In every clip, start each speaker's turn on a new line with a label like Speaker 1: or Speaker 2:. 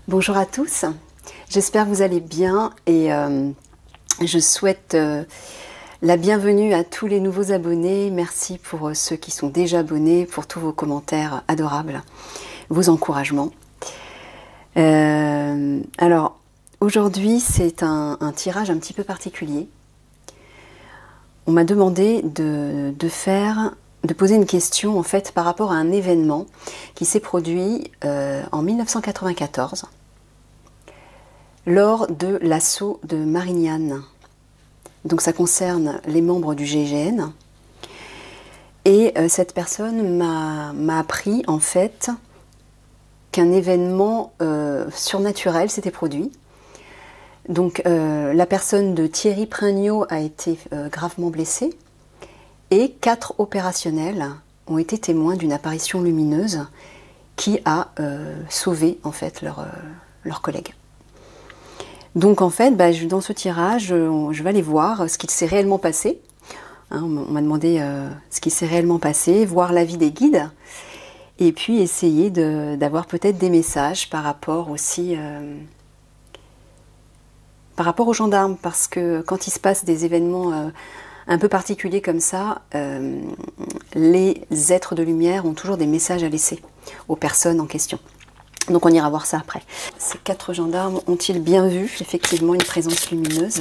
Speaker 1: Bonjour à tous, j'espère que vous allez bien et je souhaite la bienvenue à tous les nouveaux abonnés. Merci pour ceux qui sont déjà abonnés, pour tous vos commentaires adorables, vos encouragements. Alors aujourd'hui c'est un tirage un petit peu particulier. On m'a demandé de poser une question en fait par rapport à un événement qui s'est produit en 1994 lors de l'assaut de Marignane. Donc ça concerne les membres du GIGN et cette personne m'a appris en fait qu'un événement surnaturel s'était produit. Donc la personne de Thierry Prignot a été gravement blessée et 4 opérationnels ont été témoins d'une apparition lumineuse qui a sauvé en fait leurs collègues. Donc en fait, dans ce tirage, je vais aller voir ce qu'il s'est réellement passé. Hein, on m'a demandé ce qui s'est réellement passé, voir l'avis des guides, et puis essayer d'avoir peut-être des messages par rapport aussi par rapport aux gendarmes, parce que quand il se passe des événements un peu particuliers comme ça, les êtres de lumière ont toujours des messages à laisser aux personnes en question. Donc on ira voir ça après. Ces 4 gendarmes ont-ils bien vu effectivement une présence lumineuse?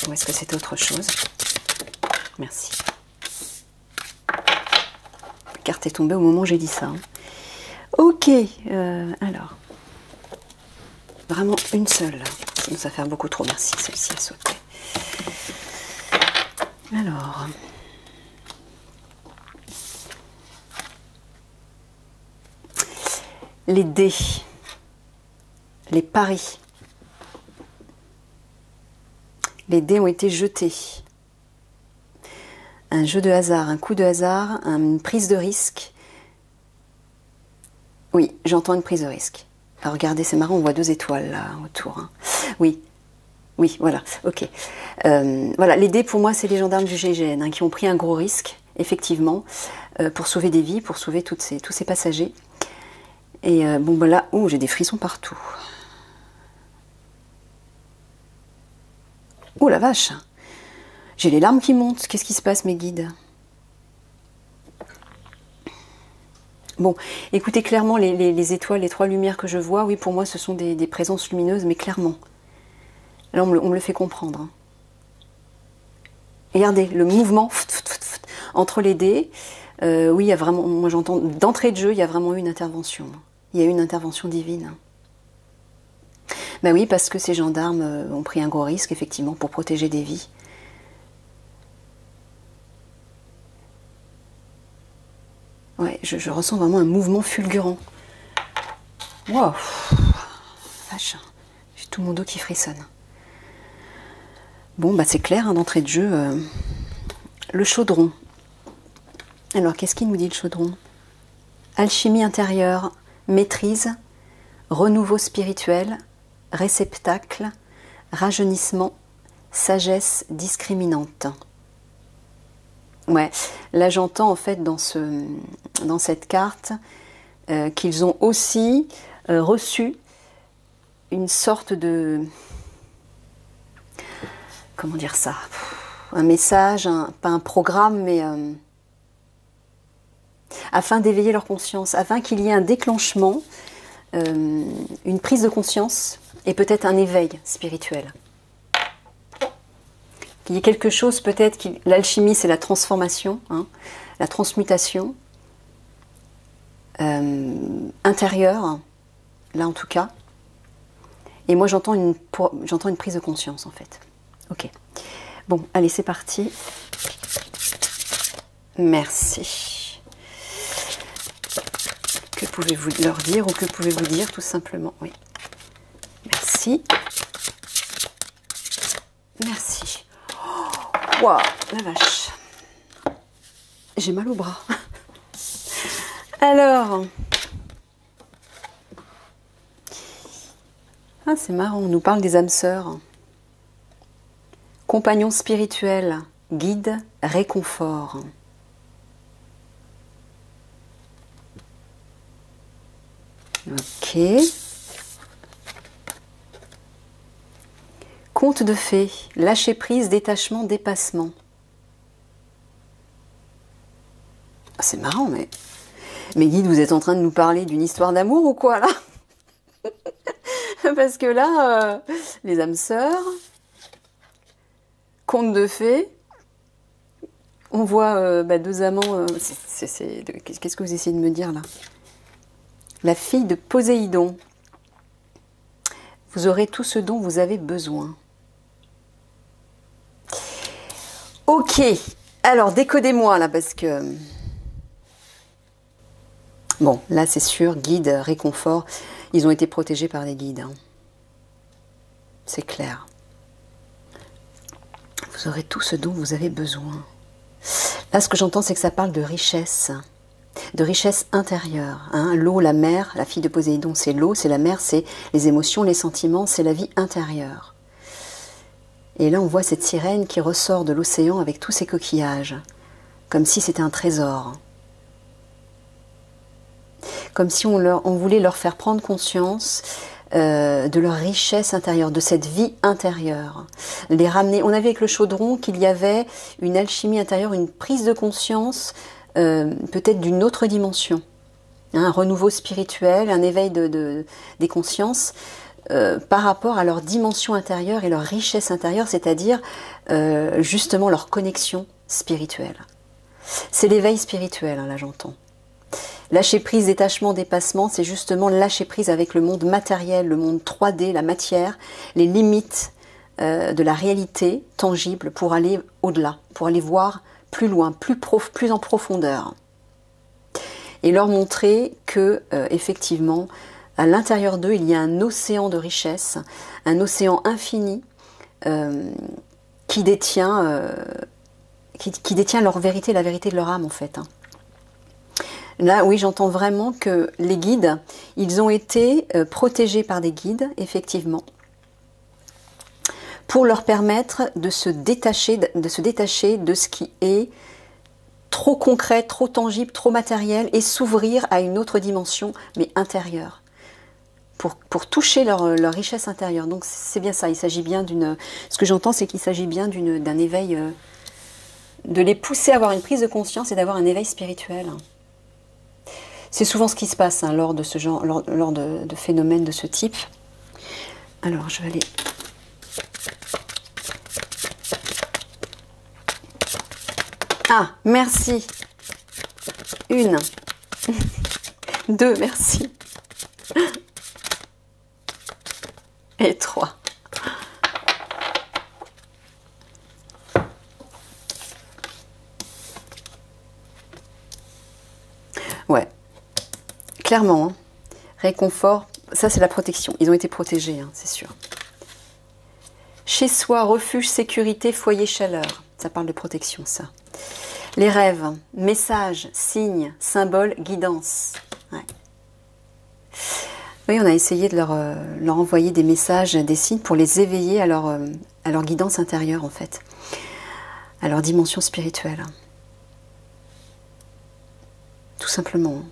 Speaker 1: Ou est-ce que c'était autre chose? Merci. La carte est tombée au moment où j'ai dit ça. Hein. Ok, alors. Vraiment une seule. Sinon ça va faire beaucoup trop. Merci, celle-ci a sauté. Alors. Les dés, les paris. Les dés ont été jetés. Un jeu de hasard, un coup de hasard, une prise de risque. Oui, j'entends une prise de risque. Alors regardez, c'est marrant, on voit 2 étoiles là autour. Hein. Oui, oui, voilà, ok. Voilà, les dés pour moi, c'est les gendarmes du GIGN hein, qui ont pris un gros risque, effectivement, pour sauver des vies, pour sauver tous ces passagers. Et bon, ben là, oh, j'ai des frissons partout. Oh la vache! J'ai les larmes qui montent. Qu'est-ce qui se passe, mes guides? Bon, écoutez, clairement, les étoiles, les 3 lumières que je vois, oui, pour moi, ce sont des présences lumineuses, mais clairement. Là, on me le fait comprendre. Hein. Regardez, le mouvement entre les dés. Oui, il y a vraiment, moi j'entends, d'entrée de jeu, il y a vraiment eu une intervention. Il y a eu une intervention divine. Ben oui, parce que ces gendarmes ont pris un gros risque, effectivement, pour protéger des vies. Ouais, je ressens vraiment un mouvement fulgurant. Waouh! Vache, j'ai tout mon dos qui frissonne. Bon, bah c'est clair, hein, d'entrée de jeu, le chaudron. Alors, qu'est-ce qu'il nous dit le chaudron? Alchimie intérieure, maîtrise, renouveau spirituel, réceptacle, rajeunissement, sagesse discriminante. Ouais, là j'entends en fait dans cette carte qu'ils ont aussi reçu une sorte de... Comment dire ça? Un message, pas un programme, mais... afin d'éveiller leur conscience, afin qu'il y ait un déclenchement, une prise de conscience et peut-être un éveil spirituel. Qu'il y ait quelque chose peut-être, l'alchimie c'est la transformation, hein, la transmutation intérieure, là en tout cas. Et moi j'entends une prise de conscience en fait. Ok. Bon, allez c'est parti. Merci. Que pouvez-vous leur dire ou que pouvez-vous dire tout simplement? Oui. Merci. Merci. Waouh, la vache. J'ai mal au bras. Alors. Ah, c'est marrant, on nous parle des âmes sœurs. Compagnon spirituel, guide, réconfort. Ok. Conte de fées, lâcher prise, détachement, dépassement. Ah, c'est marrant, mais guide, vous êtes en train de nous parler d'une histoire d'amour ou quoi là? Parce que là, les âmes sœurs, conte de fées, on voit deux amants. Qu'est-ce que vous essayez de me dire là? La fille de Poséidon. Vous aurez tout ce dont vous avez besoin. Ok, alors décodez-moi là parce que... Bon, là c'est sûr, guide, réconfort, ils ont été protégés par des guides. Hein. C'est clair. Vous aurez tout ce dont vous avez besoin. Là ce que j'entends c'est que ça parle de richesse intérieure. Hein. L'eau, la mer, la fille de Poséidon c'est l'eau, c'est la mer, c'est les émotions, les sentiments, c'est la vie intérieure. Et là, on voit cette sirène qui ressort de l'océan avec tous ses coquillages, comme si c'était un trésor. Comme si on voulait leur faire prendre conscience de leur richesse intérieure, de cette vie intérieure. Les ramener. On a vu avec le chaudron qu'il y avait une alchimie intérieure, une prise de conscience, peut-être d'une autre dimension. Hein, un renouveau spirituel, un éveil des consciences. Par rapport à leur dimension intérieure et leur richesse intérieure, c'est-à-dire justement leur connexion spirituelle. C'est l'éveil spirituel, hein, là j'entends. Lâcher prise, détachement, dépassement, c'est justement lâcher prise avec le monde matériel, le monde 3D, la matière, les limites de la réalité tangible pour aller au-delà, pour aller voir plus loin, plus en profondeur. Et leur montrer que, effectivement, à l'intérieur d'eux, il y a un océan de richesse, un océan infini qui détient leur vérité, la vérité de leur âme en fait. Là, oui, j'entends vraiment que les guides, ils ont été protégés par des guides, effectivement, pour leur permettre de se détacher de ce qui est trop concret, trop tangible, trop matériel et s'ouvrir à une autre dimension, mais intérieure. Pour toucher leur richesse intérieure. Donc c'est bien ça, il s'agit bien d'une... Ce que j'entends, c'est qu'il s'agit bien d'un éveil, de les pousser à avoir une prise de conscience et d'avoir un éveil spirituel. C'est souvent ce qui se passe hein, lors de ce genre, lors de phénomènes de ce type. Alors je vais aller... Ah, merci. Une. Deux, merci. Et 3. Ouais, clairement, hein. Réconfort, ça c'est la protection. Ils ont été protégés, hein, c'est sûr. Chez soi, refuge, sécurité, foyer, chaleur. Ça parle de protection, ça. Les rêves, messages, signes, symboles, guidance. Ouais. Oui, on a essayé de leur envoyer des messages, des signes pour les éveiller à leur guidance intérieure, en fait, à leur dimension spirituelle. Tout simplement.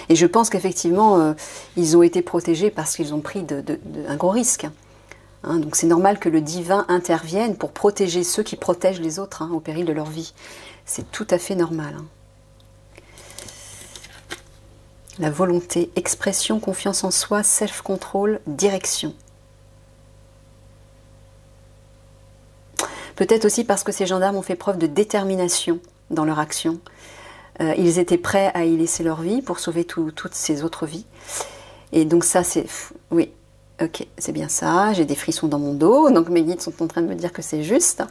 Speaker 1: Et je pense qu'effectivement, ils ont été protégés parce qu'ils ont pris un gros risque. Hein, donc c'est normal que le divin intervienne pour protéger ceux qui protègent les autres hein, au péril de leur vie. C'est tout à fait normal. Hein. La volonté, expression, confiance en soi, self-control, direction. Peut-être aussi parce que ces gendarmes ont fait preuve de détermination dans leur action. Ils étaient prêts à y laisser leur vie pour sauver toutes ces autres vies. Et donc ça, c'est... Oui, ok, c'est bien ça. J'ai des frissons dans mon dos. Donc mes guides sont en train de me dire que c'est juste.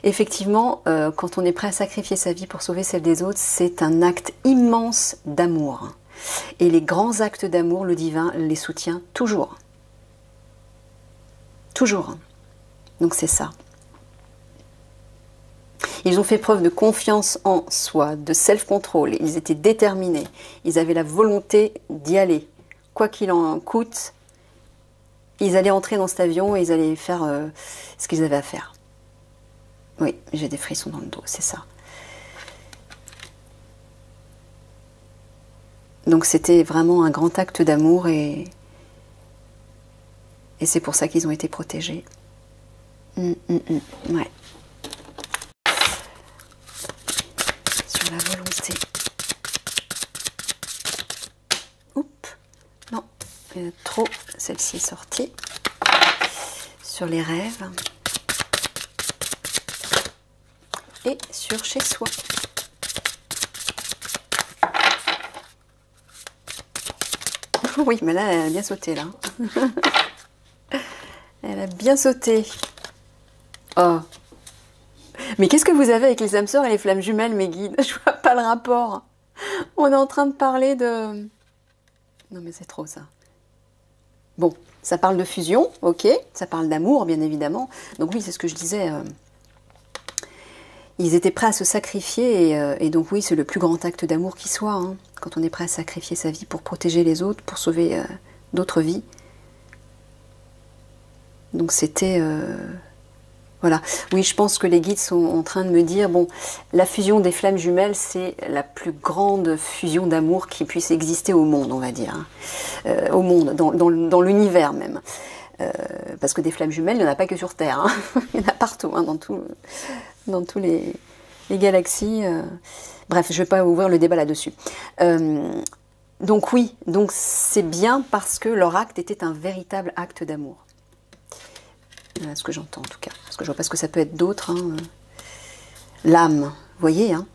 Speaker 1: Effectivement, quand on est prêt à sacrifier sa vie pour sauver celle des autres, c'est un acte immense d'amour. Et les grands actes d'amour, le divin les soutient toujours. Toujours. Donc c'est ça. Ils ont fait preuve de confiance en soi, de self-control. Ils étaient déterminés. Ils avaient la volonté d'y aller. Quoi qu'il en coûte, ils allaient entrer dans cet avion et ils allaient faire ce qu'ils avaient à faire. Oui, j'ai des frissons dans le dos, c'est ça. Donc c'était vraiment un grand acte d'amour et Et c'est pour ça qu'ils ont été protégés. Ouais. Sur la volonté. Oups. Non, trop. Celle-ci est sortie. Sur les rêves. Et sur chez soi. Oui, mais là, elle a bien sauté, là. Elle a bien sauté. Oh. Mais qu'est-ce que vous avez avec les âmes sœurs et les flammes jumelles, mes guides? Je vois pas le rapport. On est en train de parler de... Non, mais c'est trop, ça. Bon, ça parle de fusion, ok. Ça parle d'amour, bien évidemment. Donc oui, c'est ce que je disais. Ils étaient prêts à se sacrifier. Et donc oui, c'est le plus grand acte d'amour qui soit. Hein, quand on est prêt à sacrifier sa vie pour protéger les autres, pour sauver d'autres vies. Donc c'était... Voilà. Oui, je pense que les guides sont en train de me dire, bon, la fusion des flammes jumelles, c'est la plus grande fusion d'amour qui puisse exister au monde, on va dire. Hein. Au monde, dans l'univers même. Parce que des flammes jumelles, il n'y en a pas que sur Terre. Hein. Il y en a partout, hein, dans tous les galaxies. Bref, je ne vais pas ouvrir le débat là-dessus. Donc oui, donc c'est bien parce que leur acte était un véritable acte d'amour. Voilà ce que j'entends en tout cas. Parce que je vois pas ce que ça peut être d'autre. Hein. L'âme, vous voyez. Hein.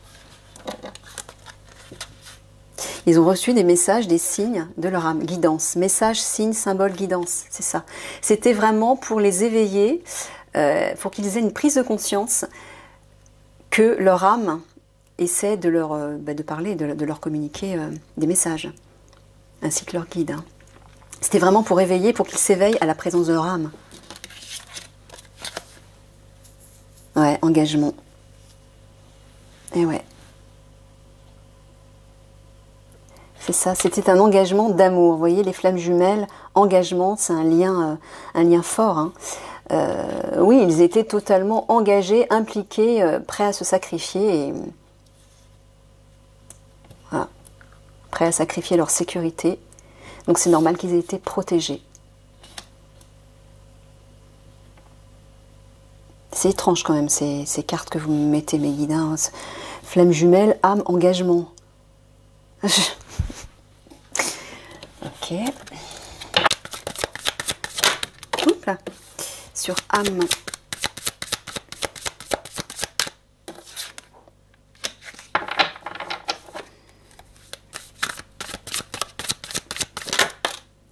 Speaker 1: Ils ont reçu des messages, des signes de leur âme. Guidance. Message, signe, symbole, guidance. C'est ça. C'était vraiment pour les éveiller, pour qu'ils aient une prise de conscience que leur âme essaie de leur de parler, de leur communiquer des messages. Ainsi que leur guide. Hein. C'était vraiment pour éveiller, pour qu'ils s'éveillent à la présence de leur âme. Ouais, engagement. Et ouais. C'est ça, c'était un engagement d'amour. Vous voyez, les flammes jumelles, engagement, c'est un lien fort. Hein. Oui, ils étaient totalement engagés, impliqués, prêts à se sacrifier. Et... Voilà. Prêts à sacrifier leur sécurité. Donc c'est normal qu'ils aient été protégés. C'est étrange quand même ces cartes que vous me mettez, mes guides. Hein. Flamme jumelle, âme, engagement. Ok. Oups là. Sur âme.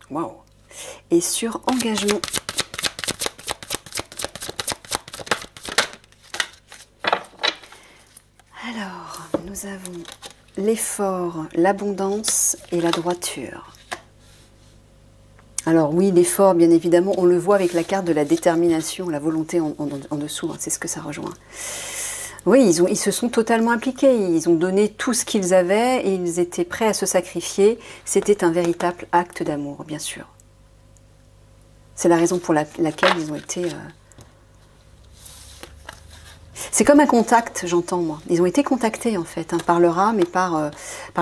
Speaker 1: Waouh. Et sur engagement. Alors, nous avons l'effort, l'abondance et la droiture. Alors oui, l'effort, bien évidemment, on le voit avec la carte de la détermination, la volonté en dessous, hein, c'est ce que ça rejoint. Oui, ils se sont totalement impliqués, ils ont donné tout ce qu'ils avaient et ils étaient prêts à se sacrifier. C'était un véritable acte d'amour, bien sûr. C'est la raison pour laquelle ils ont été... C'est comme un contact, j'entends moi. Ils ont été contactés en fait, hein, par leur âme et par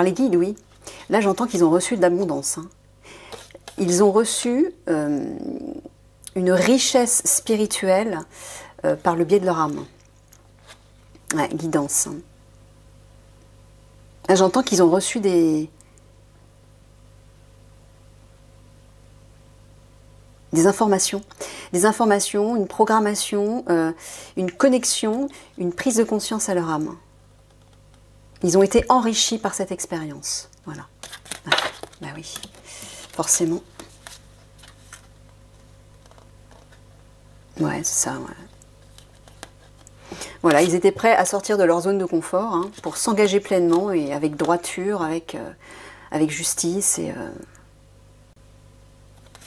Speaker 1: les guides, oui. Là, j'entends qu'ils ont reçu de l'abondance. Hein. Ils ont reçu une richesse spirituelle par le biais de leur âme. Ouais, guidance. Là, j'entends qu'ils ont reçu des informations, une programmation, une connexion, une prise de conscience à leur âme. Ils ont été enrichis par cette expérience. Voilà. Ah, bah oui, forcément. Ouais, c'est ça, ouais. Voilà, ils étaient prêts à sortir de leur zone de confort hein, pour s'engager pleinement et avec droiture, avec justice et...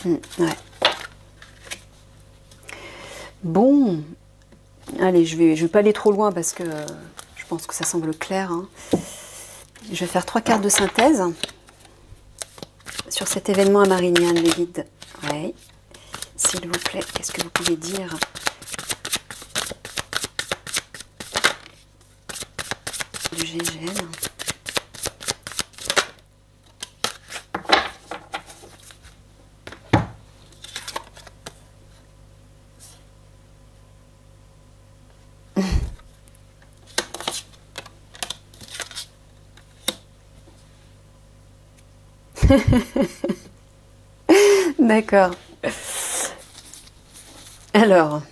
Speaker 1: ouais. Bon, allez, je vais pas aller trop loin parce que je pense que ça semble clair. Hein. Je vais faire 3 cartes de synthèse sur cet événement à Marignane, les guides. Ouais. S'il vous plaît, qu'est-ce que vous pouvez dire du GGN? D'accord. Alors,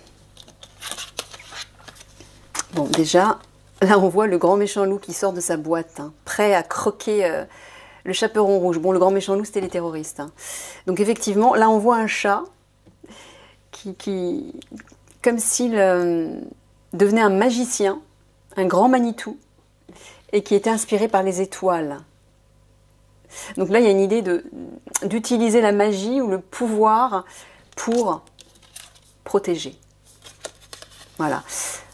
Speaker 1: bon, déjà, là on voit le grand méchant loup qui sort de sa boîte, hein, prêt à croquer le chaperon rouge. Bon, le grand méchant loup, c'était les terroristes. Hein. Donc effectivement, là on voit un chat qui comme s'il devenait un magicien, un grand Manitou, et qui était inspiré par les étoiles. Donc là, il y a une idée d'utiliser la magie ou le pouvoir pour protéger. Voilà.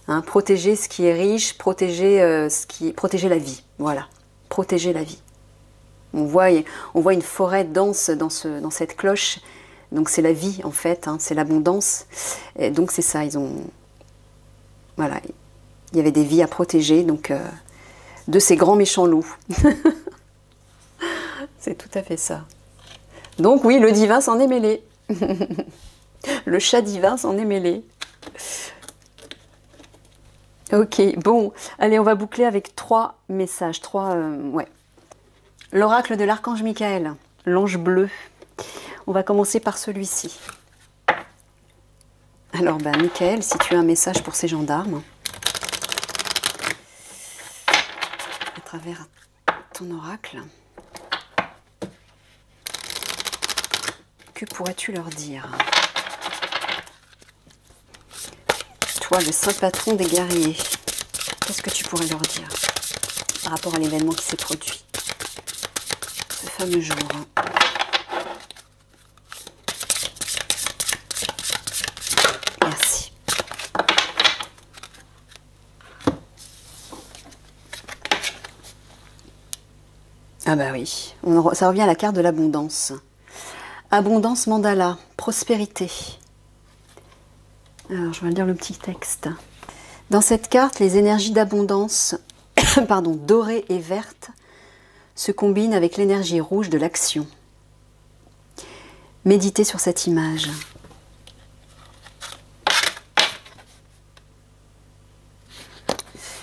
Speaker 1: Hein, protéger ce qui est riche, protéger protéger la vie. Voilà. Protéger la vie. On voit une forêt dense dans cette cloche. Donc c'est la vie en fait, hein, c'est l'abondance. Et donc c'est ça, voilà, il y avait des vies à protéger, donc de ces grands méchants loups. C'est tout à fait ça. Donc oui, le divin s'en est mêlé. Le chat divin s'en est mêlé. Ok, bon, allez, on va boucler avec 3 messages, ouais. L'oracle de l'archange Michael, l'ange bleu. On va commencer par celui-ci. Alors, Michael, si tu as un message pour ces gendarmes, à travers ton oracle, que pourrais-tu leur dire? Toi, le saint patron des guerriers, qu'est-ce que tu pourrais leur dire par rapport à l'événement qui s'est produit ce fameux jour? Merci. Ah bah oui, ça revient à la carte de l'abondance. Abondance mandala, prospérité. Alors, je vais lire le petit texte. Dans cette carte, les énergies d'abondance, pardon, dorée et verte, se combinent avec l'énergie rouge de l'action. Méditez sur cette image.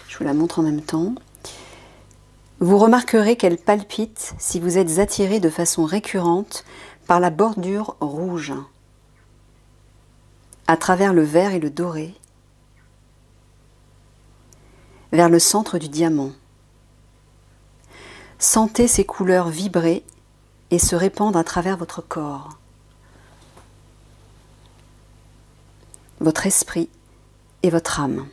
Speaker 1: Je vous la montre en même temps. Vous remarquerez qu'elle palpite si vous êtes attiré de façon récurrente par la bordure rouge, à travers le vert et le doré, vers le centre du diamant. Sentez ces couleurs vibrer et se répandre à travers votre corps, votre esprit et votre âme.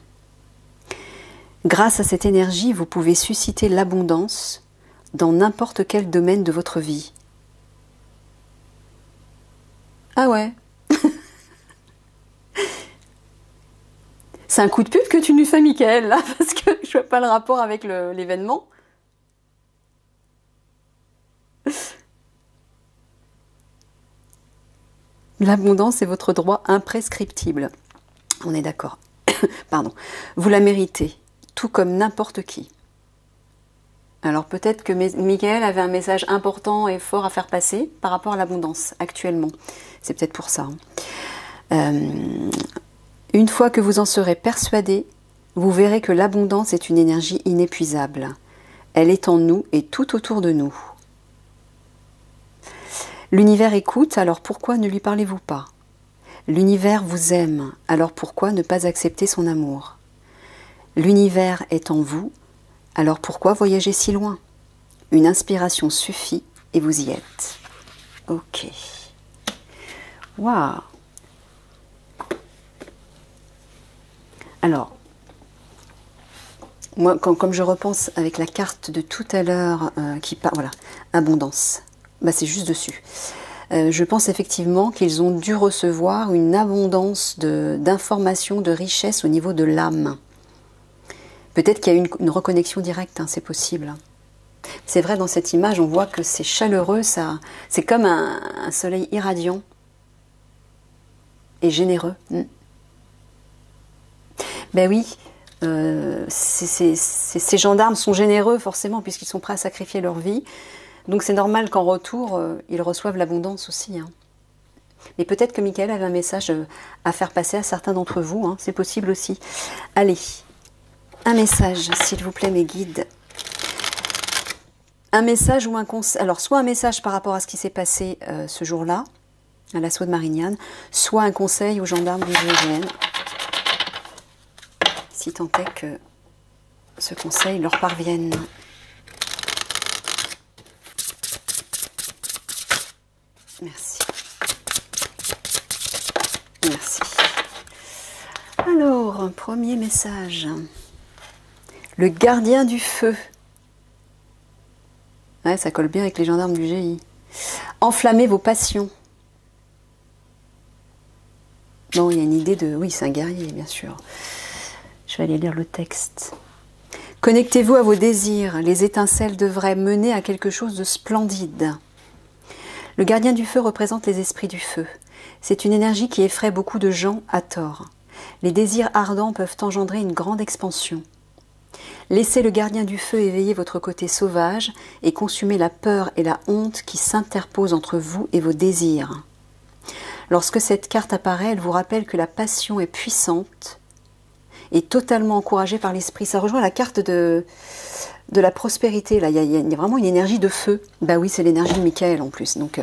Speaker 1: Grâce à cette énergie, vous pouvez susciter l'abondance dans n'importe quel domaine de votre vie. Ah ouais. C'est un coup de pub que tu nous fais, Michael, là, parce que je vois pas le rapport avec l'événement. L'abondance est votre droit imprescriptible. On est d'accord. Pardon. Vous la méritez, tout comme n'importe qui. Alors peut-être que Michael avait un message important et fort à faire passer par rapport à l'abondance actuellement. C'est peut-être pour ça. Une fois que vous en serez persuadé, vous verrez que l'abondance est une énergie inépuisable. Elle est en nous et tout autour de nous. L'univers écoute, alors pourquoi ne lui parlez-vous pas? L'univers vous aime, alors pourquoi ne pas accepter son amour? L'univers est en vous, alors pourquoi voyager si loin? Une inspiration suffit et vous y êtes. Ok. Waouh! Alors, moi, comme je repense avec la carte de tout à l'heure qui parle, voilà, abondance, c'est juste dessus. Je pense effectivement qu'ils ont dû recevoir une abondance d'informations, de richesses au niveau de l'âme. Peut-être qu'il y a eu une reconnexion directe, hein, c'est possible. C'est vrai, dans cette image, on voit que c'est chaleureux, c'est comme un soleil irradiant et généreux. Ben oui, ces gendarmes sont généreux forcément puisqu'ils sont prêts à sacrifier leur vie. Donc c'est normal qu'en retour, ils reçoivent l'abondance aussi. Hein. Mais peut-être que Michael avait un message à faire passer à certains d'entre vous, hein, c'est possible aussi. Allez, un message, s'il vous plaît, mes guides. un message ou un conseil. Alors, soit un message par rapport à ce qui s'est passé ce jour-là, à l'assaut de Marignane, soit un conseil aux gendarmes du GIGN, si tant est que ce conseil leur parvienne. Merci. Merci. Alors, premier message. Le gardien du feu. Ouais, ça colle bien avec les gendarmes du GI. Enflammez vos passions. Non, il y a une idée de... Oui, c'est un guerrier, bien sûr. Je vais aller lire le texte. Connectez-vous à vos désirs. Les étincelles devraient mener à quelque chose de splendide. Le gardien du feu représente les esprits du feu. C'est une énergie qui effraie beaucoup de gens à tort. Les désirs ardents peuvent engendrer une grande expansion. Laissez le gardien du feu éveiller votre côté sauvage et consumer la peur et la honte qui s'interposent entre vous et vos désirs. Lorsque cette carte apparaît, elle vous rappelle que la passion est puissante et totalement encouragée par l'esprit. Ça rejoint la carte de la prospérité. Là, il y a vraiment une énergie de feu. Bah oui, c'est l'énergie de Michael en plus. Donc,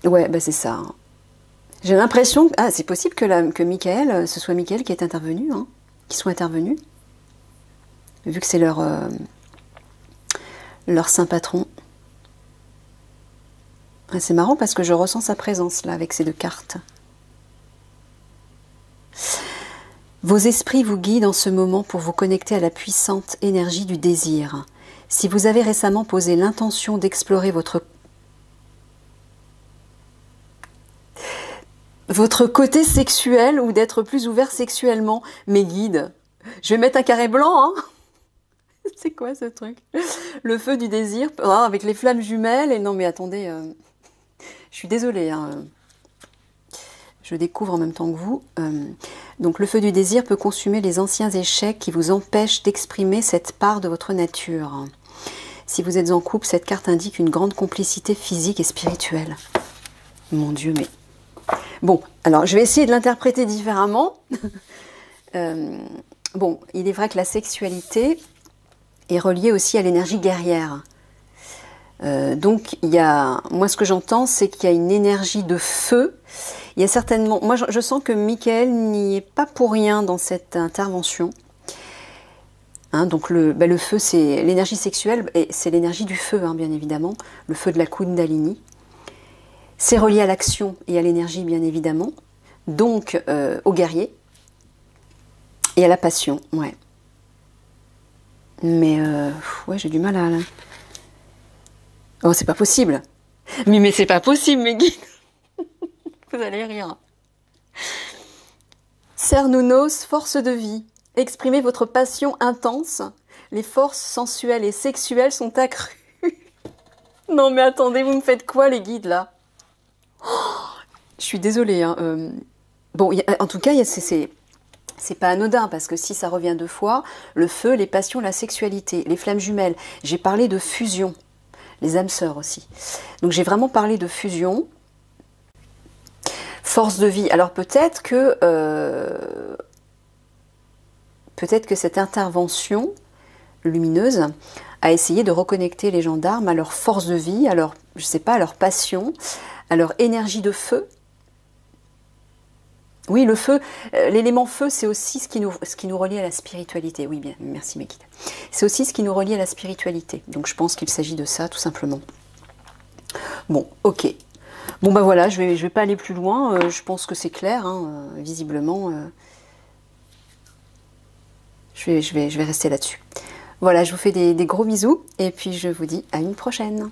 Speaker 1: ouais, bah c'est ça. J'ai l'impression que c'est possible que Michael, ce soit Michael qui est intervenu, hein, qui soit intervenu, vu que c'est leur saint patron. C'est marrant parce que je ressens sa présence là avec ces deux cartes. Vos esprits vous guident en ce moment pour vous connecter à la puissante énergie du désir. Si vous avez récemment posé l'intention d'explorer votre côté sexuel ou d'être plus ouvert sexuellement, mes guides, je vais mettre un carré blanc, hein. C'est quoi ce truc? Le feu du désir, avec les flammes jumelles, et non mais attendez, je suis désolée, hein. Je découvre en même temps que vous. Donc le feu du désir peut consumer les anciens échecs qui vous empêchent d'exprimer cette part de votre nature. Si vous êtes en couple, cette carte indique une grande complicité physique et spirituelle. Mon Dieu, mais... Bon, alors je vais essayer de l'interpréter différemment. Bon, il est vrai que la sexualité est reliée aussi à l'énergie guerrière. Donc, moi ce que j'entends, c'est qu'il y a une énergie de feu. Il y a certainement... Moi, je sens que Michael n'y est pas pour rien dans cette intervention. Hein, donc, le feu, c'est l'énergie sexuelle, et c'est l'énergie du feu, hein, bien évidemment. Le feu de la Kundalini. C'est relié à l'action et à l'énergie, bien évidemment. Donc, au guerrier. Et à la passion, ouais. Mais, ouais, j'ai du mal à... Oh, c'est pas possible. Mais c'est pas possible, mes guides. Vous allez rire. Cernunnos, force de vie. Exprimez votre passion intense. Les forces sensuelles et sexuelles sont accrues. Non mais attendez, vous me faites quoi les guides là? Je suis désolée. Hein. Bon, en tout cas, c'est pas anodin parce que si ça revient deux fois, le feu, les passions, la sexualité, les flammes jumelles. J'ai parlé de fusion. Les âmes sœurs aussi. Donc j'ai vraiment parlé de fusion. Force de vie. Alors peut-être que cette intervention lumineuse a essayé de reconnecter les gendarmes à leur force de vie, à leur, je sais pas, à leur passion, à leur énergie de feu. Oui, le feu, l'élément feu, c'est aussi ce qui nous relie à la spiritualité. Oui, bien, merci mes guides. C'est aussi ce qui nous relie à la spiritualité. Donc je pense qu'il s'agit de ça, tout simplement. Bon, ok. Bon, bah voilà, je vais pas aller plus loin. Je pense que c'est clair, hein, visiblement. Je vais rester là-dessus. Voilà, je vous fais des gros bisous et puis je vous dis à une prochaine.